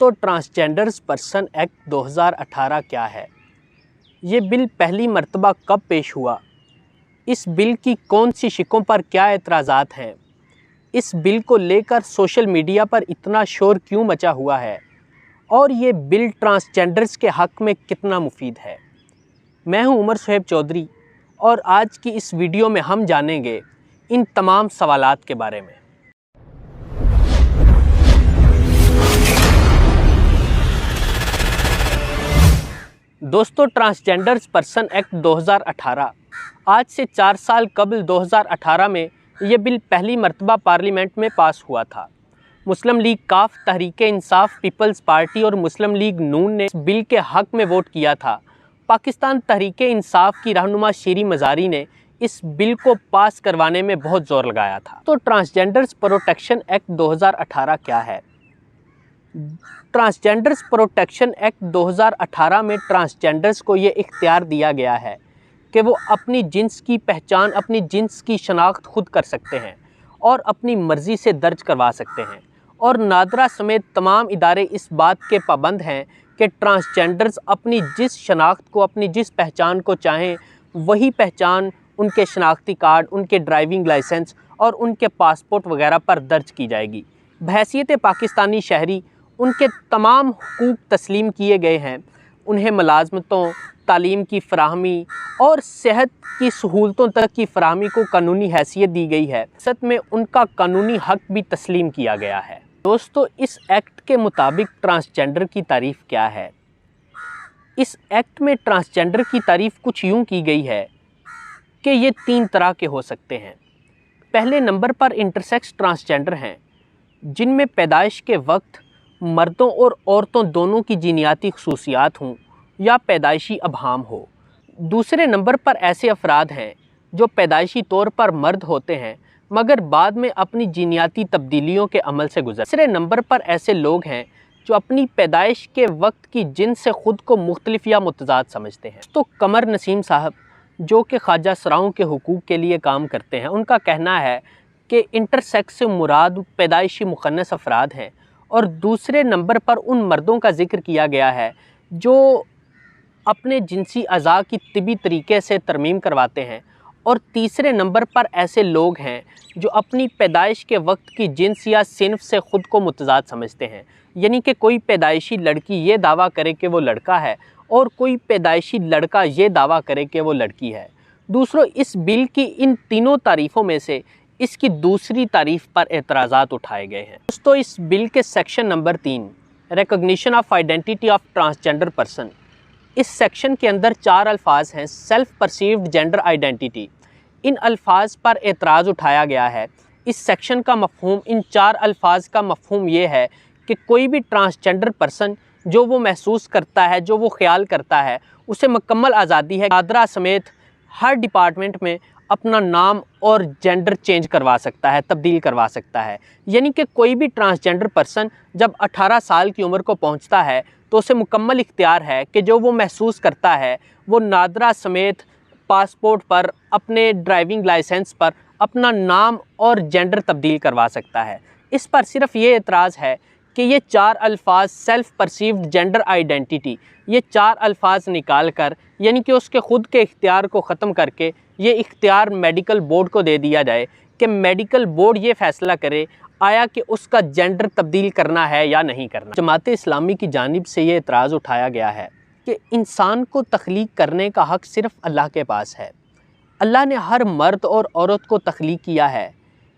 دوستو transgenders person act 2018 کیا ہے؟ یہ بل پہلی مرتبہ کب پیش ہوا؟ اس بل کی کون سی شقوں پر کیا اعتراضات ہیں؟ اس بل کو لے کر سوشل میڈیا پر اتنا شور کیوں مچا ہوا ہے؟ اور یہ بل ٹرانسجینڈرز کے حق میں کتنا مفید ہے؟ میں ہوں عمر صہیب چودھری اور آج کی اس ویڈیو میں ہم جانیں گے ان تمام سوالات کے بارے میں۔ دوستو ٹرانسجینڈرز پرسن ایکٹ 2018 آج سے 4 سال قبل 2018 میں یہ بل پہلی مرتبہ پارلیمنٹ میں پاس ہوا تھا۔ مسلم لیگ کاف، تحریک انصاف پیپلز پارٹی اور مسلم لیگ نون نے اس بل کے حق میں ووٹ کیا تھا۔ پاکستان تحریک انصاف کی رہنما شیریں مزاری نے اس بل کو پاس کروانے میں بہت زور لگایا تھا۔ تو ٹرانسجینڈرز پروٹیکشن ایکٹ 2018 کیا ہے؟ ٹرانسجینڈرز پروٹیکشن ایکٹ 2018 میں ٹرانسجینڈرز کو یہ اختیار دیا گیا ہے کہ وہ اپنی جنس کی پہچان، اپنی جنس کی شناخت خود کر سکتے ہیں اور اپنی مرضی سے درج کروا سکتے ہیں، اور نادرا سمیت تمام ادارے اس بات کے پابند ہیں کہ ٹرانسجینڈرز اپنی جس شناخت کو، اپنی جس پہچان کو چاہیں وہی پہچان ان کے شناختی کارڈ، ان کے ڈرائیونگ لائسنس اور ان کے پاسپورٹ وغیرہ پر درج کی جائے گی۔ بحیثیت پاکستانی شہری ان کے تمام حقوق تسلیم کیے گئے ہیں۔ انہیں ملازمتوں، تعلیم کی فراہمی اور صحت کی سہولتوں تک کی فراہمی کو قانونی حیثیت دی گئی ہے۔ ساتھ میں ان کا قانونی حق بھی تسلیم کیا گیا ہے۔ دوستو اس ایکٹ کے مطابق ٹرانسجینڈر کی تعریف کیا ہے؟ اس ایکٹ میں ٹرانسجینڈر کی تعریف کچھ یوں کی گئی ہے کہ یہ 3 طرح کے ہو سکتے ہیں۔ پہلے نمبر پر انٹرسیکس ٹرانسجینڈر ہیں، جن میں پیدائش کے وقت مردوں اور عورتوں دونوں کی جینیاتی خصوصیات ہوں یا پیدائشی ابہام ہو۔ دوسرے نمبر پر ایسے افراد ہیں جو پیدائشی طور پر مرد ہوتے ہیں مگر بعد میں اپنی جینیاتی تبدیلیوں کے عمل سے گزرتے ہیں۔ تیسرے نمبر پر ایسے لوگ ہیں جو اپنی پیدائش کے وقت کی جنس سے خود کو مختلف یا متضاد سمجھتے ہیں۔ تو قمر نسیم صاحب جو کہ خواجہ سراؤں کے حقوق کے لیے کام کرتے ہیں، ان کا کہنا ہے کہ انٹرسیکس سے مراد پیدائشی مخنث افراد ہیں، اور دوسرے نمبر پر ان مردوں کا ذکر کیا گیا ہے جو اپنے جنسی اعضاء کی طبی طریقے سے ترمیم کرواتے ہیں، اور تیسرے نمبر پر ایسے لوگ ہیں جو اپنی پیدائش کے وقت کی جنس یا صنف سے خود کو متضاد سمجھتے ہیں، یعنی کہ کوئی پیدائشی لڑکی یہ دعویٰ کرے کہ وہ لڑکا ہے اور کوئی پیدائشی لڑکا یہ دعویٰ کرے کہ وہ لڑکی ہے۔ دوسروں اس بل کی ان تینوں تعریفوں میں سے اس کی دوسری تعریف پر اعتراضات اٹھائے گئے ہیں۔ دوستو اس بل کے section number 3 recognition of identity of transgender person, اس سیکشن کے اندر 4 الفاظ ہیں: سیلف پرسیوڈ جینڈر آئیڈینٹی۔ ان الفاظ پر اعتراض اٹھایا گیا ہے۔ اس سیکشن کا مفہوم، ان 4 الفاظ کا مفہوم یہ ہے کہ کوئی بھی ٹرانسجینڈر پرسن جو وہ محسوس کرتا ہے، جو وہ خیال کرتا ہے، اسے مکمل آزادی ہے نادرا سمیت ہر ڈپارٹمنٹ میں اپنا نام اور جینڈر چینج کروا سکتا ہے، تبدیل کروا سکتا ہے۔ یعنی کہ کوئی بھی ٹرانسجینڈر پرسن جب 18 سال کی عمر کو پہنچتا ہے تو اسے مکمل اختیار ہے کہ جو وہ محسوس کرتا ہے وہ نادرا سمیت پاسپورٹ پر، اپنے ڈرائیونگ لائسنس پر اپنا نام اور جینڈر تبدیل کروا سکتا ہے۔ اس پر صرف یہ اعتراض ہے کہ یہ 4 الفاظ سیلف پرسیوڈ جینڈر آئیڈینٹی، یہ 4 الفاظ نکال کر، یعنی کہ اس کے خود کے اختیار کو ختم کر کے یہ اختیار میڈیکل بورڈ کو دے دیا جائے کہ میڈیکل بورڈ یہ فیصلہ کرے آیا کہ اس کا جینڈر تبدیل کرنا ہے یا نہیں کرنا۔ جماعت اسلامی کی جانب سے یہ اعتراض اٹھایا گیا ہے کہ انسان کو تخلیق کرنے کا حق صرف اللہ کے پاس ہے۔ اللہ نے ہر مرد اور عورت کو تخلیق کیا ہے۔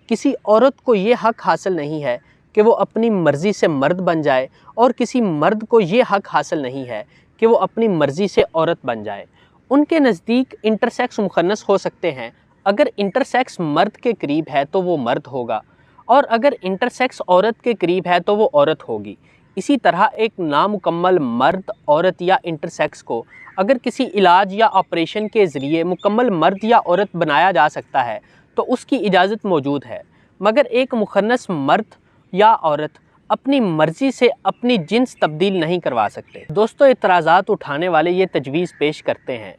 کسی عورت کو یہ حق حاصل نہیں ہے کہ وہ اپنی مرضی سے مرد بن جائے، اور کسی مرد کو یہ حق حاصل نہیں ہے کہ وہ اپنی مرضی سے عورت بن جائے۔ ان کے نزدیک انٹرسیکس مخنث ہو سکتے ہیں۔ اگر انٹرسیکس مرد کے قریب ہے تو وہ مرد ہوگا، اور اگر انٹرسیکس عورت کے قریب ہے تو وہ عورت ہوگی۔ اسی طرح ایک نامکمل مرد، عورت یا انٹرسیکس کو اگر کسی علاج یا آپریشن کے ذریعے مکمل مرد یا عورت بنایا جا سکتا ہے تو اس کی اجازت موجود ہے، مگر ایک مخنث مرد یا عورت اپنی مرضی سے اپنی جنس تبدیل نہیں کروا سکتے۔ دوستو اعتراضات اٹھانے والے یہ تجویز پیش کرتے ہیں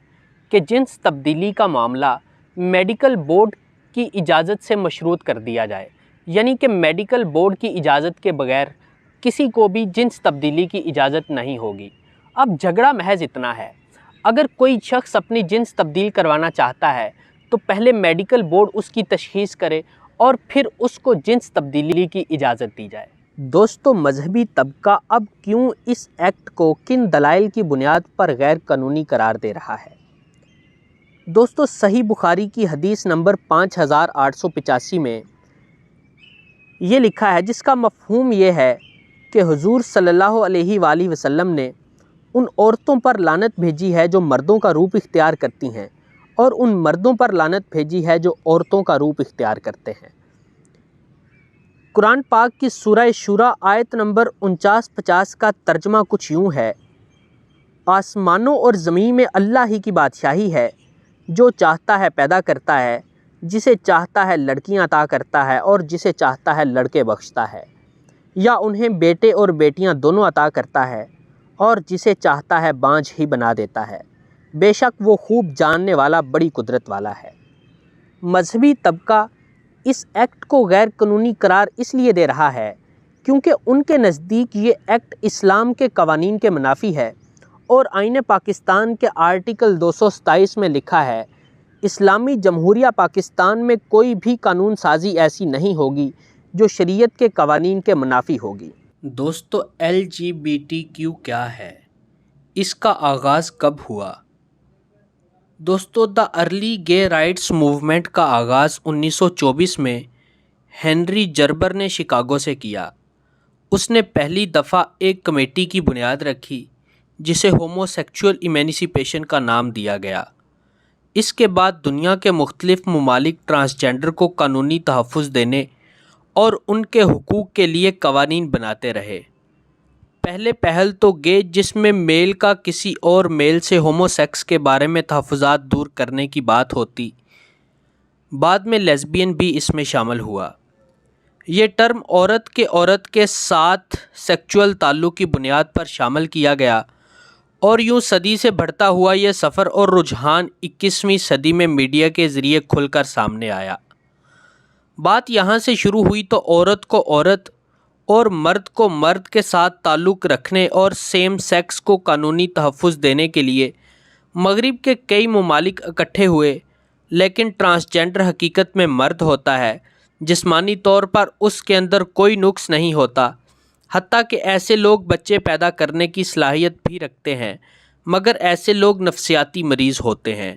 کہ جنس تبدیلی کا معاملہ میڈیکل بورڈ کی اجازت سے مشروط کر دیا جائے، یعنی کہ میڈیکل بورڈ کی اجازت کے بغیر کسی کو بھی جنس تبدیلی کی اجازت نہیں ہوگی۔ اب جھگڑا محض اتنا ہے، اگر کوئی شخص اپنی جنس تبدیل کروانا چاہتا ہے تو پہلے میڈیکل بورڈ اس کی تشخیص کرے اور پھر اس کو جنس تبدیلی کی اجازت دی جائے۔ دوستو، مذہبی طبقہ اب کیوں اس ایکٹ کو کن دلائل کی بنیاد پر غیر قانونی قرار دے رہا ہے؟ دوستو، صحیح بخاری کی حدیث نمبر 5885 میں یہ لکھا ہے، جس کا مفہوم یہ ہے کہ حضور صلی اللہ علیہ وآلہ وسلم نے ان عورتوں پر لعنت بھیجی ہے جو مردوں کا روپ اختیار کرتی ہیں، اور ان مردوں پر لعنت بھیجی ہے جو عورتوں کا روپ اختیار کرتے ہیں۔ قرآن پاک کی سورہ شورى آیت نمبر 49-50 کا ترجمہ کچھ یوں ہے: آسمانوں اور زمین میں اللہ ہی کی بادشاہی ہے، جو چاہتا ہے پیدا کرتا ہے، جسے چاہتا ہے لڑکیاں عطا کرتا ہے اور جسے چاہتا ہے لڑکے بخشتا ہے، یا انہیں بیٹے اور بیٹیاں دونوں عطا کرتا ہے، اور جسے چاہتا ہے بانجھ ہی بنا دیتا ہے، بے شک وہ خوب جاننے والا بڑی قدرت والا ہے۔ مذہبی طبقہ اس ایکٹ کو غیر قانونی قرار اس لیے دے رہا ہے کیونکہ ان کے نزدیک یہ ایکٹ اسلام کے قوانین کے منافی ہے، اور آئین پاکستان کے آرٹیکل 227 میں لکھا ہے، اسلامی جمہوریہ پاکستان میں کوئی بھی قانون سازی ایسی نہیں ہوگی جو شریعت کے قوانین کے منافی ہوگی۔ دوستو، LGBTQ کیا ہے؟ اس کا آغاز کب ہوا؟ دوستو، دا ارلی گے رائٹس موومنٹ کا آغاز 1924 میں ہنری جربر نے شکاگو سے کیا۔ اس نے پہلی دفعہ ایک کمیٹی کی بنیاد رکھی جسے ہومو سیکچول ایمینسیپیشن کا نام دیا گیا۔ اس کے بعد دنیا کے مختلف ممالک ٹرانسجینڈر کو قانونی تحفظ دینے اور ان کے حقوق کے لیے قوانین بناتے رہے۔ پہلے پہل تو گے، جس میں میل کا کسی اور میل سے ہومو سیکس کے بارے میں تحفظات دور کرنے کی بات ہوتی، بعد میں لیزبین بھی اس میں شامل ہوا۔ یہ ٹرم عورت کے ساتھ سیکچول تعلق کی بنیاد پر شامل کیا گیا، اور یوں صدی سے بڑھتا ہوا یہ سفر اور رجحان 21ویں صدی میں میڈیا کے ذریعے کھل کر سامنے آیا۔ بات یہاں سے شروع ہوئی تو عورت کو عورت اور مرد کو مرد کے ساتھ تعلق رکھنے اور سیم سیکس کو قانونی تحفظ دینے کے لیے مغرب کے کئی ممالک اکٹھے ہوئے، لیکن ٹرانسجینڈر حقیقت میں مرد ہوتا ہے، جسمانی طور پر اس کے اندر کوئی نقص نہیں ہوتا، حتیٰ کہ ایسے لوگ بچے پیدا کرنے کی صلاحیت بھی رکھتے ہیں، مگر ایسے لوگ نفسیاتی مریض ہوتے ہیں۔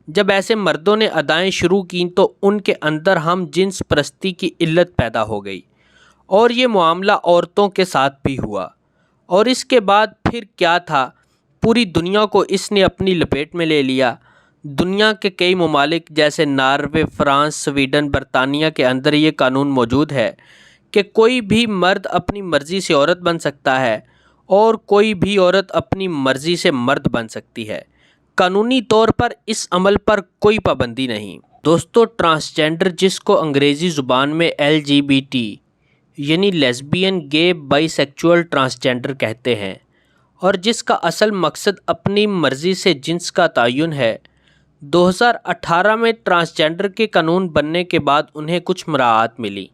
جب ایسے مردوں نے ادائیں شروع کیں تو ان کے اندر ہم جنس پرستی کی علت پیدا ہو گئی، اور یہ معاملہ عورتوں کے ساتھ بھی ہوا، اور اس کے بعد پھر کیا تھا، پوری دنیا کو اس نے اپنی لپیٹ میں لے لیا۔ دنیا کے کئی ممالک جیسے ناروے، فرانس، سویڈن، برطانیہ کے اندر یہ قانون موجود ہے کہ کوئی بھی مرد اپنی مرضی سے عورت بن سکتا ہے اور کوئی بھی عورت اپنی مرضی سے مرد بن سکتی ہے۔ قانونی طور پر اس عمل پر کوئی پابندی نہیں۔ دوستو، ٹرانسجینڈر، جس کو انگریزی زبان میں LGBT یعنی لیزبین، گے، بائی سیکچول، ٹرانسجینڈر کہتے ہیں، اور جس کا اصل مقصد اپنی مرضی سے جنس کا تعین ہے، 2018 میں ٹرانسجینڈر کے قانون بننے کے بعد انہیں کچھ مراعات ملی۔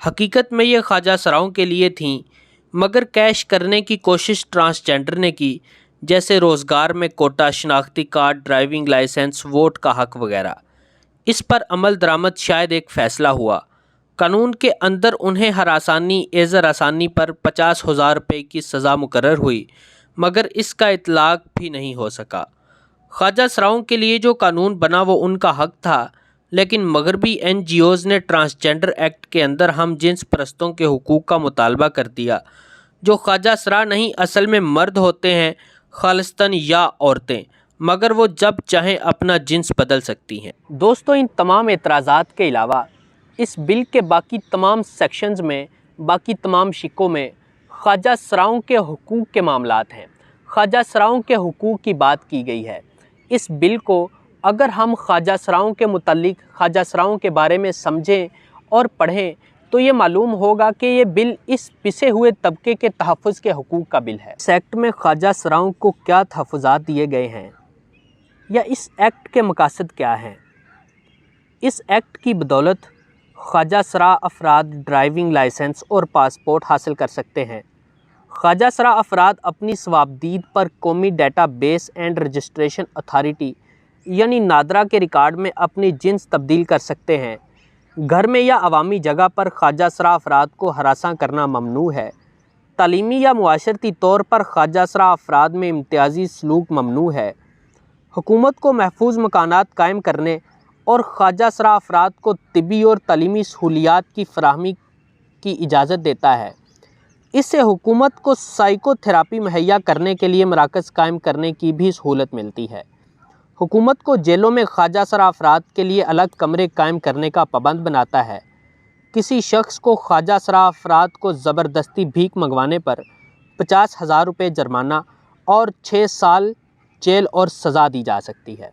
حقیقت میں یہ خواجہ سراؤں کے لیے تھیں، مگر کیش کرنے کی کوشش ٹرانسجینڈر نے کی، جیسے روزگار میں کوٹا، شناختی کارڈ، ڈرائیونگ لائسنس، ووٹ کا حق وغیرہ۔ اس پر عمل درآمد شاید ایک فیصلہ ہوا۔ قانون کے اندر انہیں ہراسانی، ایذر رسانی پر 50,000 روپے کی سزا مقرر ہوئی، مگر اس کا اطلاق بھی نہیں ہو سکا۔ خواجہ سراؤں کے لیے جو قانون بنا وہ ان کا حق تھا، لیکن مغربی NGOز نے ٹرانسجینڈر ایکٹ کے اندر ہم جنس پرستوں کے حقوق کا مطالبہ کر دیا، جو خواجہ سرا نہیں اصل میں مرد ہوتے ہیں، خالصتاً یا عورتیں، مگر وہ جب چاہیں اپنا جنس بدل سکتی ہیں۔ دوستو، ان تمام اعتراضات کے علاوہ اس بل کے باقی تمام سیکشنز میں، باقی تمام شقوں میں خواجہ سراؤں کے حقوق کے معاملات ہیں۔ خواجہ سراؤں کے حقوق کی بات کی گئی ہے۔ اس بل کو اگر ہم خواجہ سراؤں کے متعلق، خواجہ سراؤں کے بارے میں سمجھیں اور پڑھیں تو یہ معلوم ہوگا کہ یہ بل اس پسے ہوئے طبقے کے تحفظ کے حقوق کا بل ہے۔ اس ایکٹ میں خواجہ سراؤں کو کیا تحفظات دیے گئے ہیں، یا اس ایکٹ کے مقاصد کیا ہیں؟ اس ایکٹ کی بدولت خواجہ سرا افراد ڈرائیونگ لائسنس اور پاسپورٹ حاصل کر سکتے ہیں۔ خواجہ سرا افراد اپنی صوابدید پر قومی data base and registration authority یعنی نادرا کے ریکارڈ میں اپنی جنس تبدیل کر سکتے ہیں۔ گھر میں یا عوامی جگہ پر خواجہ سرا افراد کو ہراساں کرنا ممنوع ہے۔ تعلیمی یا معاشرتی طور پر خواجہ سرا افراد میں امتیازی سلوک ممنوع ہے۔ حکومت کو محفوظ مکانات قائم کرنے اور خواجہ سرا افراد کو طبی اور تعلیمی سہولیات کی فراہمی کی اجازت دیتا ہے۔ اس سے حکومت کو سائیکو تھراپی مہیا کرنے کے لیے مراکز قائم کرنے کی بھی سہولت ملتی ہے۔ حکومت کو جیلوں میں خواجہ سرا افراد کے لیے الگ کمرے قائم کرنے کا پابند بناتا ہے۔ کسی شخص کو خواجہ سرا افراد کو زبردستی بھیک منگوانے پر 50,000 روپے جرمانہ اور 6 سال جیل اور سزا دی جا سکتی ہے۔